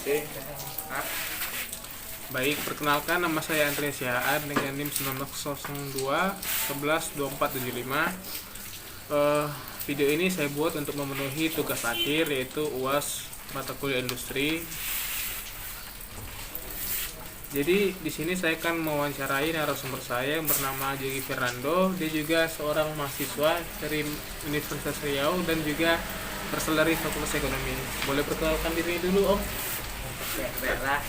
Oke. Baik, perkenalkan nama saya Andreas Yaan dengan NIM 1902 11 2475. Video ini saya buat untuk memenuhi tugas akhir yaitu UAS mata kuliah industri. Jadi di sini saya akan mewawancarai narasumber saya yang bernama Jogi Fernando. Dia juga seorang mahasiswa dari Universitas Riau dan juga berasal dari Fakultas Ekonomi. Boleh perkenalkan diri dulu, Om? Oke, baiklah.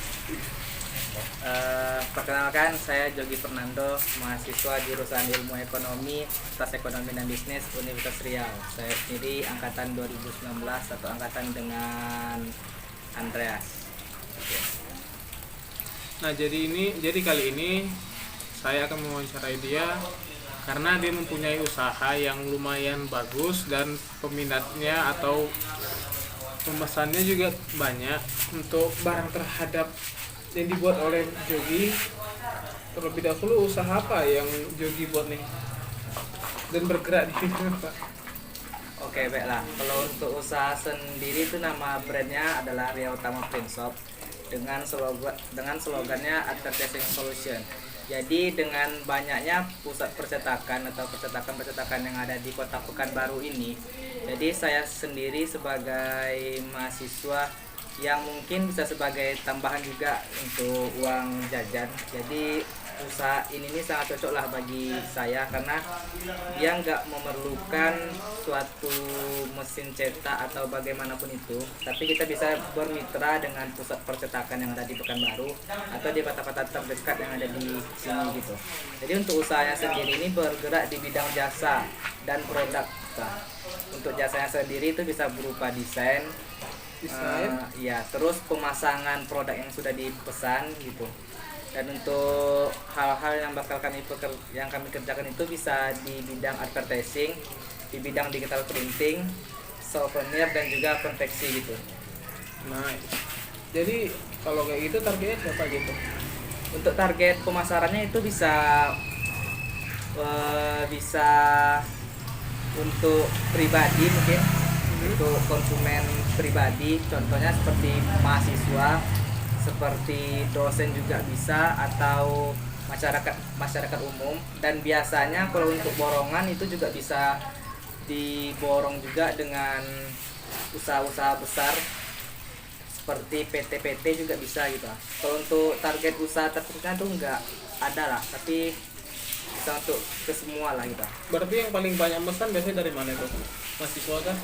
Perkenalkan, saya Jogi Fernando, mahasiswa jurusan Ilmu Ekonomi, Fakultas Ekonomi dan Bisnis Universitas Riau. Saya sendiri angkatan 2019 atau angkatan dengan Andreas. Oke. Nah, jadi kali ini saya akan mewawancarai dia karena dia mempunyai usaha yang lumayan bagus dan peminatnya atau pemesannya juga banyak untuk barang terhadap yang dibuat oleh Jogi. Terlebih dahulu, usaha apa yang Jogi buat nih dan bergerak di sini, Pak? Oke, baiklah. Kalau untuk usaha sendiri itu nama brandnya adalah Riau Utama Print Shop dengan slogannya Advertising Solution. Jadi dengan banyaknya pusat percetakan atau percetakan yang ada di Kota Pekanbaru ini, jadi saya sendiri sebagai mahasiswa yang mungkin bisa sebagai tambahan juga untuk uang jajan. Jadi usaha ini sangat cocok lah bagi saya karena dia nggak memerlukan suatu mesin cetak atau bagaimanapun itu, tapi kita bisa bermitra dengan pusat percetakan yang ada di Pekanbaru atau di kota-kota terdekat yang ada di sini gitu. Jadi untuk usahanya sendiri ini bergerak di bidang jasa dan produk. Nah, untuk jasanya sendiri itu bisa berupa desain, ya, terus pemasangan produk yang sudah dipesan gitu. Dan untuk hal-hal yang kami kerjakan itu bisa di bidang advertising, di bidang digital printing, souvenir dan juga konveksi gitu. Nah, jadi kalau kayak gitu targetnya siapa gitu? Untuk target pemasarannya itu bisa untuk pribadi mungkin, untuk konsumen pribadi, contohnya seperti mahasiswa, seperti dosen juga bisa, atau masyarakat umum. Dan biasanya kalau untuk borongan itu juga bisa diborong juga dengan usaha-usaha besar seperti PT-PT juga bisa gitu. Kalau untuk target usaha tertentunya tuh enggak ada lah, tapi bisa untuk ke semua lah gitu. Berarti yang paling banyak pesan biasanya dari mana tuh? Mahasiswa kan?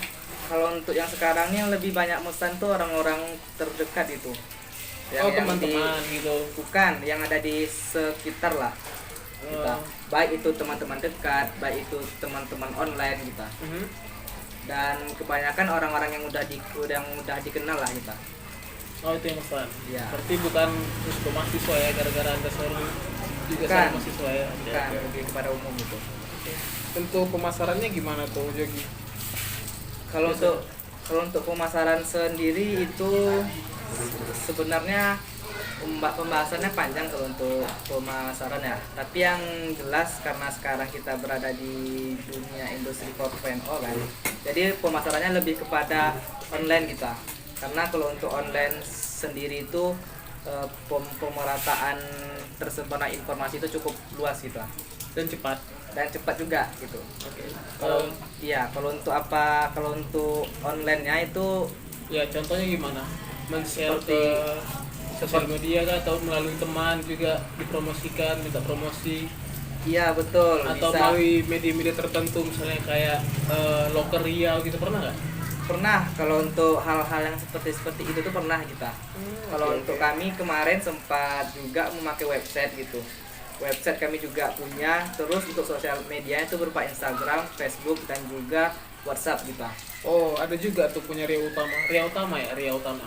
Kalau untuk yang sekarang ini yang lebih banyak pesan tuh orang-orang terdekat itu. Yang teman-teman gitu. Bukan, yang ada di sekitar lah kita. Baik itu teman-teman dekat, baik itu teman-teman online kita. Dan kebanyakan orang-orang yang udah dikenal lah kita. Oh, itu yang pesan. Ya. Berarti bukan untuk mahasiswa ya, gara-gara Anda sorry juga sama mahasiswa ya. Bukan, lebih kepada umum itu. Untuk pemasarannya gimana tuh, Jogi? Kalau untuk pemasaran sendiri itu sebenarnya pembahasannya panjang kalau untuk pemasaran ya. Tapi yang jelas karena sekarang kita berada di dunia industri 4.0 kan. Jadi pemasarannya lebih kepada online kita. Karena kalau untuk online sendiri itu pemerataan tersebarnya informasi itu cukup luas gitu. Dan cepat juga gitu. Oke. Kalau untuk online-nya itu Ya, contohnya gimana? Men-share ke sosial media kah, atau melalui teman juga dipromosikan, minta promosi? iya betul, Atau bisa. melalui media-media tertentu misalnya kayak Loker Riau gitu, pernah nggak? Pernah, kalau untuk hal-hal yang seperti itu tuh pernah kita. Kalau untuk kami kemarin sempat juga memakai website gitu. Website kami juga punya, terus untuk sosial media itu berupa Instagram, Facebook, dan juga WhatsApp gitu. Oh, ada juga tuh punya Riau Utama.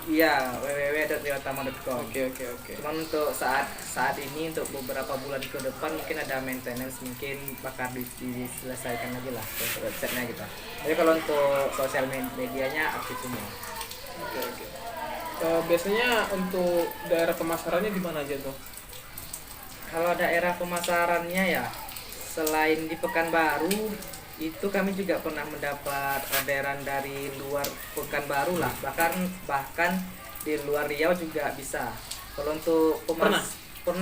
Iya, www.riautama.com. Oke. Cuman untuk saat ini untuk beberapa bulan ke depan mungkin ada maintenance, mungkin bakal diselesaikan lagi lah untuk websitenya gitu. Jadi kalau untuk sosial medianya aktif semua. Oke. Biasanya untuk daerah pemasarannya di mana aja tuh? Kalau daerah pemasarannya ya, selain di Pekanbaru, itu kami juga pernah mendapat orderan dari luar Pekanbaru lah, bahkan di luar Riau juga bisa. Kalau untuk pernah. Kalau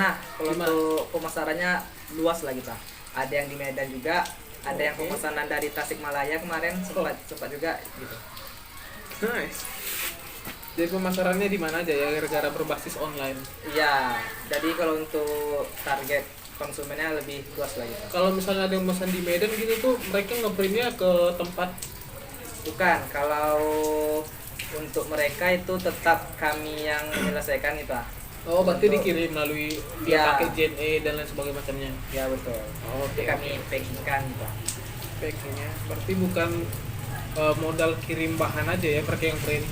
Gimana? untuk pemasarannya luas lah kita. Ada yang di Medan juga, ada yang Oke. pemesanan dari Tasikmalaya kemarin sempat juga gitu. Nice. Jadi pemasarannya di mana aja ya, gara-gara berbasis online. Iya, jadi kalau untuk target konsumennya lebih luas lah gitu. Kalau misalnya ada yang pesan di Medan gitu tuh, mereka ngeprintnya ke tempat. Bukan, kalau untuk mereka itu tetap kami yang menyelesaikan itu ah. Oh, berarti Untuk- dikirim melalui dia Ya. pakai JNE dan lain sebagainya macamnya. Ya betul. Oh, Jadi kami packingkan gitu. packingnya. Berarti bukan modal kirim bahan aja ya, mereka yang print.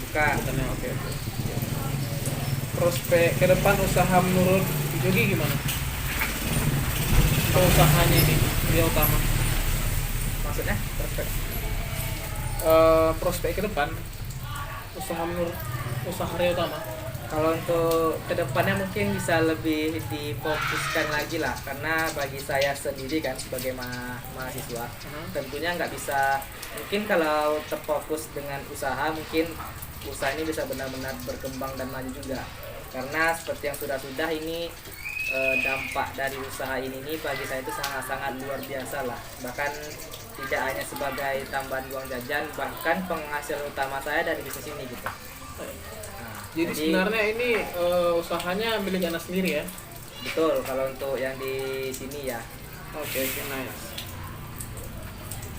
Bukan. Bukan ya, oke. Prospek ke depan usaha menurut Jogi gimana? Untuk usahanya ini, dia utama. Maksudnya prospek. Prospek ke depan usaha menurut usaha Ria Utama. Kalau untuk kedepannya mungkin bisa lebih difokuskan lagi lah, karena bagi saya sendiri kan sebagai mahasiswa tentunya nggak bisa, mungkin kalau terfokus dengan usaha mungkin usaha ini bisa benar-benar berkembang dan maju juga, karena seperti yang sudah ini dampak dari usaha ini bagi saya itu sangat-sangat luar biasa lah, bahkan tidak hanya sebagai tambahan uang jajan, bahkan penghasilan utama saya dari bisnis ini gitu. Jadi sebenarnya ini usahanya milik anak sendiri ya? Betul, kalau untuk yang di sini ya. Oke, nice.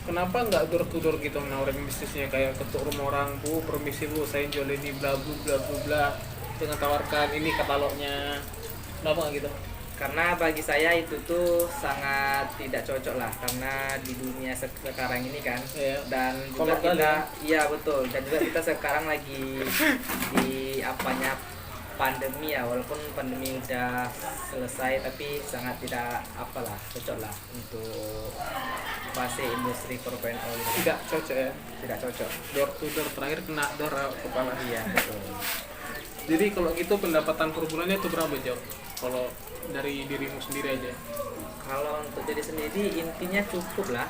Kenapa nggak door to door gitu menawarin bisnisnya, kayak ketuk rumah orang, bu permisi bu saya jual ini bla bla bla bla bla, dengan tawarkan ini katalognya, kenapa nggak gitu? Karena bagi saya itu tuh sangat tidak cocok lah, karena di dunia sekarang ini kan. Iya. Dan juga Kolot kali kita, ya? iya betul, dan juga kita sekarang lagi di apanya pandemi ya, walaupun pandemi udah selesai tapi sangat tidak apalah cocok lah untuk fase industri 4.0 gitu. Tidak cocok ya? Tidak cocok. Door to door terakhir kena door kepala. Iya betul. Jadi kalau gitu pendapatan per bulannya itu berapa jauh? Kalau dari dirimu sendiri aja? Kalau untuk jadi sendiri intinya cukup lah.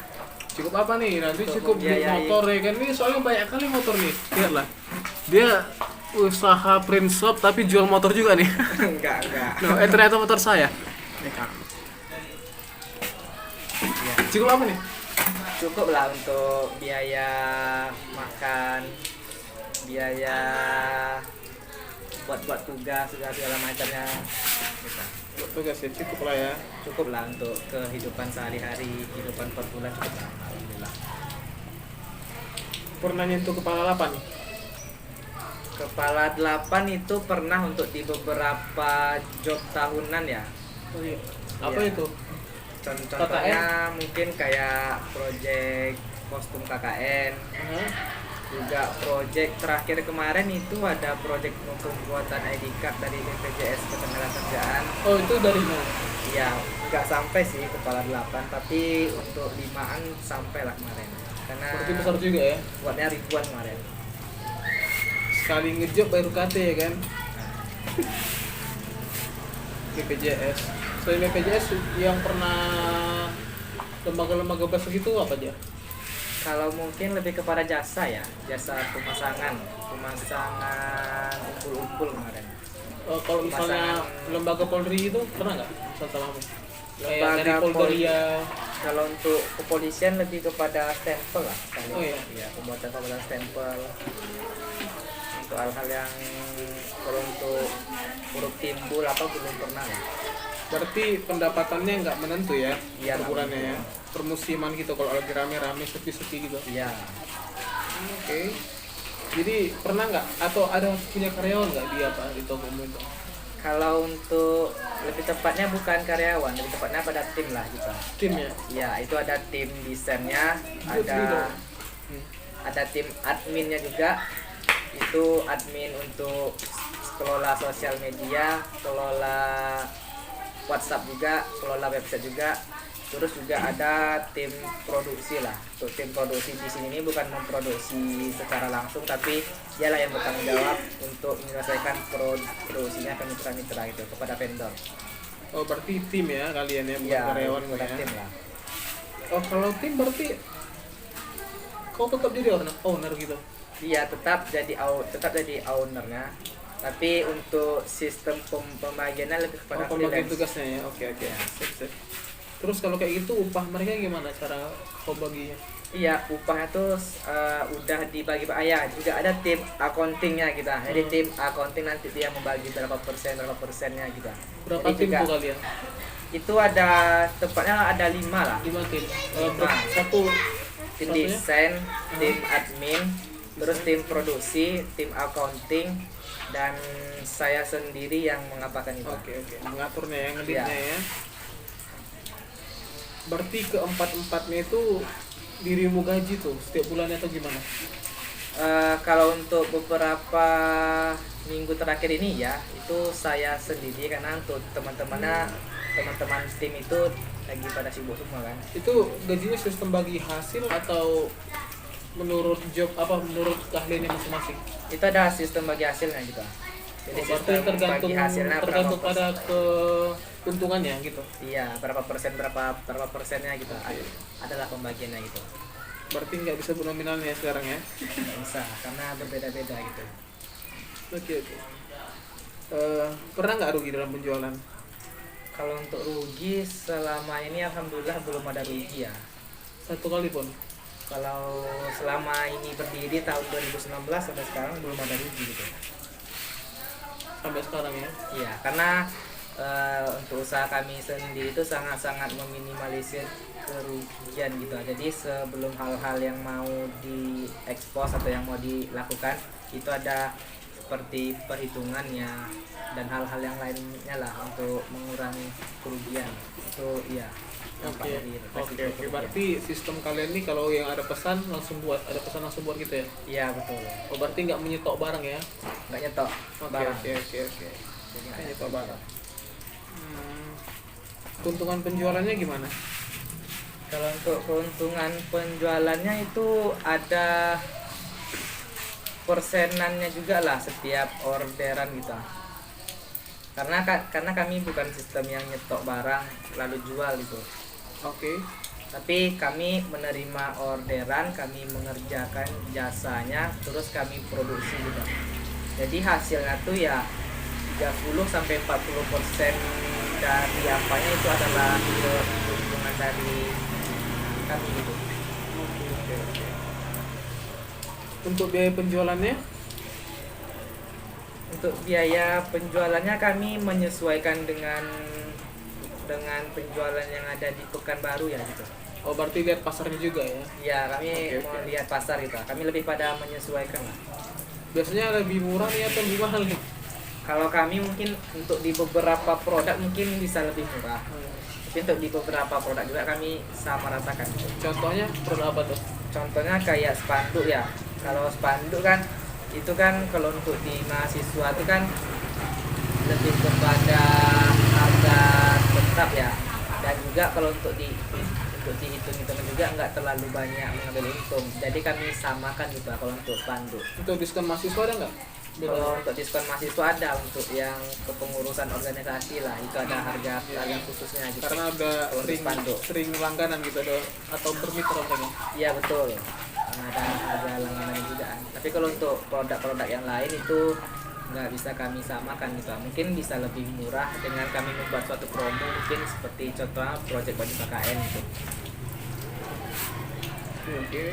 Cukup apa nih? Nanti Untuk cukup beli membiayai. motor ya kan? Ini soalnya banyak kali motor nih. Lihatlah. Dia usaha print shop tapi jual motor juga nih. enggak. No, ternyata motor saya. Iya. Cukup apa nih? Cukup lah untuk biaya makan, biaya buat tugas segala macamnya gitu. Tugas ya cukup lah ya. Cukup lah untuk kehidupan sehari-hari, kehidupan per bulan cukup lah, alhamdulillah. Pernah nyentuh kepala 8 nih? Kepala 8 itu pernah untuk di beberapa job tahunan ya. Oh iya. Apa Iya. itu? Contohnya mungkin kayak project kostum KKN, juga project terakhir kemarin itu ada project pembuatan ID card dari BPJS Ketenagakerjaan. Oh itu dari mana? Iya, nggak sampai sih kepala 8, tapi untuk 5-an sampai lah kemarin. Karena Berarti besar juga ya. buatnya ribuan kemarin. Sekali ngejob baru KT ya kan? BPJS. Selain BPJS yang pernah lembaga-lembaga besar gitu apa aja? Kalau mungkin lebih kepada jasa ya, jasa pemasangan umpul-umpul kemarin. Kalau misalnya Pemasangan. lembaga Polri itu pernah nggak? Misal samamu? Kayak dari Lembaga Polda. Kalau untuk kepolisian lebih kepada stempel lah. Oh iya. Ya, pembuatan stempel. Untuk hal-hal yang kalau untuk huruf timbul apa belum pernah lah. Berarti pendapatannya nggak menentu ya? Iya, Per bulannya nggak ya? Per musiman gitu, kalau lagi rame-rame, sepi-sepi gitu. Iya. Oke. Jadi pernah nggak? Atau ada punya karyawan nggak di apa di tokomu itu? Kalau untuk lebih tepatnya bukan karyawan, lebih tepatnya pada tim lah kita. Timnya? Ya, itu ada tim desainnya, ada tim adminnya juga. Itu admin untuk kelola sosial media, kelola WhatsApp juga, kelola website juga. Terus juga ada tim produksi lah. Untuk tim produksi di sini ini bukan memproduksi secara langsung, tapi dialah yang bertanggung jawab untuk menyelesaikan produksinya ke mitra-mitra itu kepada vendor. Oh berarti tim ya kalian ya, bukan Ya, karyawan kepada ya? tim lah. Oh kalau tim berarti kau tetap jadi owner gitu? Iya, tetap jadi ownernya, tapi untuk sistem pembagiannya lebih kepada Pembagian freelance. tugasnya ya. Oke oke. Sip, sip. Terus kalau kayak gitu upah mereka gimana cara kau baginya? Iya, upahnya tuh udah dibagi ya, juga ada tim accountingnya kita. Jadi tim accounting nanti dia membagi berapa persennya kita. Berapa Jadi tim juga tuh kalian? itu ada tepatnya ada 5 lah. 5 tim. Lima. Satu Tim satunya? desain, tim admin, terus tim produksi, tim accounting, dan saya sendiri yang mengapakan itu. Oke oke. Mengaturnya ya, Iya. ngeditnya ya. Berarti keempat-empatnya itu dirimu gaji tuh setiap bulannya atau gimana? Kalau untuk beberapa minggu terakhir ini ya itu saya sendiri, karena untuk teman-teman tim itu lagi pada sibuk semua kan. Itu gajinya sistem bagi hasil atau menurut job apa menurut keahliannya masing-masing? Itu ada sistem bagi hasilnya gitu. Jadi Berarti sistem tergantung bagi hasilnya tergantung berapa pada keuntungannya gitu. iya berapa persennya gitu. Adalah pembagiannya gitu. Berarti nggak bisa nominalnya sekarang ya? Nggak bisa karena berbeda-beda gitu. Oke oke. Pernah nggak rugi dalam penjualan? Kalau untuk rugi selama ini alhamdulillah belum ada rugi ya. Satu kali pun? Kalau selama ini berdiri tahun 2019 sampai sekarang belum ada rugi gitu. Sampai sekarang ya? Iya, karena untuk usaha kami sendiri itu sangat-sangat meminimalisir kerugian gitu. Jadi sebelum hal-hal yang mau diekspos atau yang mau dilakukan itu ada seperti perhitungannya dan hal-hal yang lainnya lah untuk mengurangi kerugian. Itu iya. Oke, dampak dari resiko oke. kerugian. Berarti sistem kalian nih kalau yang ada pesan langsung buat gitu ya? Iya betul. Oh berarti nggak menyetok barang ya? Nggak nyetok Oke barang. oke oke oke. Jadi nggak Nggak nyetok nyetok barang. Keuntungan penjualannya gimana? Kalau untuk keuntungan penjualannya itu ada persenannya juga lah setiap orderan gitu. Karena kami bukan sistem yang nyetok barang lalu jual gitu. Oke. Tapi kami menerima orderan, kami mengerjakan jasanya, terus kami produksi gitu. Jadi hasilnya tuh ya 30 sampai 40% dari apanya itu adalah keuntungan dari kami gitu. Oke oke oke. Untuk biaya penjualannya? Untuk biaya penjualannya kami menyesuaikan dengan penjualan yang ada di Pekanbaru ya gitu. Oh berarti lihat pasarnya juga ya? Ya kami Oke, mau oke. lihat pasar gitu. Kami lebih pada menyesuaikan lah. Biasanya lebih murah nih atau lebih mahal nih? Kalau kami mungkin untuk di beberapa produk mungkin bisa lebih murah. Tapi untuk di beberapa produk juga kami sama ratakan. Contohnya produk apa tuh? Contohnya kayak spanduk ya. Kalau spanduk kan itu kan kalau untuk di mahasiswa itu kan lebih kepada harga tetap ya. Dan juga kalau untuk dihitung-hitung juga nggak terlalu banyak mengambil untung. Jadi kami samakan juga kalau untuk spanduk. Untuk diskon mahasiswa ada nggak? Kalau untuk diskon mahasiswa ada untuk yang kepengurusan organisasi lah itu ada harga khususnya gitu. Karena udah Kalau di spanduk. sering langganan gitu ada atau bermitra mereka. Iya betul. Karena ada harga langganan juga. Tapi kalau untuk produk-produk yang lain itu nggak bisa kami samakan gitu. Mungkin bisa lebih murah dengan kami membuat suatu promo mungkin seperti contohnya project baju KKN gitu. Oke.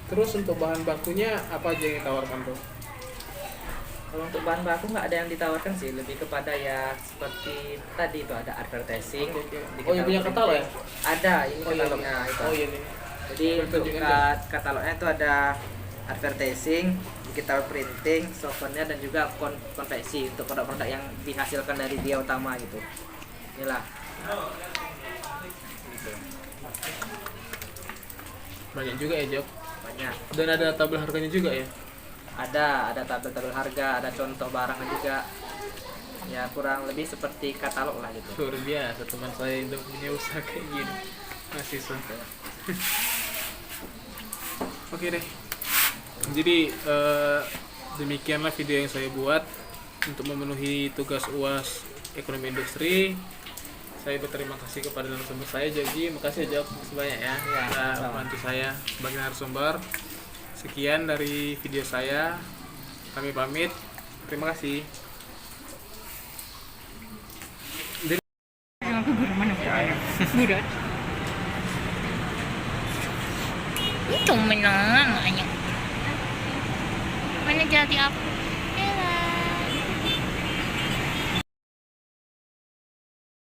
Terus untuk bahan bakunya apa aja yang ditawarkan tuh? Kalau untuk bahan baku nggak ada yang ditawarkan sih, lebih kepada ya seperti tadi itu ada advertising. Oke. di Oh, yang punya katalog ya? Ada, ini Oh, iya, katalognya itu. Oh iya nih. Jadi untuk Tunjukin aja. katalognya itu ada advertising, digital printing, software dan juga konveksi untuk produk-produk yang dihasilkan dari dia utama gitu. Inilah. Gitu. Banyak juga ya Jok. Banyak. Dan ada tabel harganya juga ya? Ada tabel-tabel harga, ada contoh barangnya juga. Ya kurang lebih seperti katalog lah gitu. Luar biasa teman saya udah punya usaha kayak gini. Mahasiswa. Oke deh. Jadi demikianlah video yang saya buat untuk memenuhi tugas UAS Ekonomi Industri. Saya berterima kasih kepada narasumber saya Jogi. Makasih ya Jok sebanyak ya. Ya, Sudah sama. membantu saya sebagai narasumber. Sekian dari video saya. Kami pamit. Terima kasih. Aku gurman apa? Budak. Itu menang, mana jadi apa?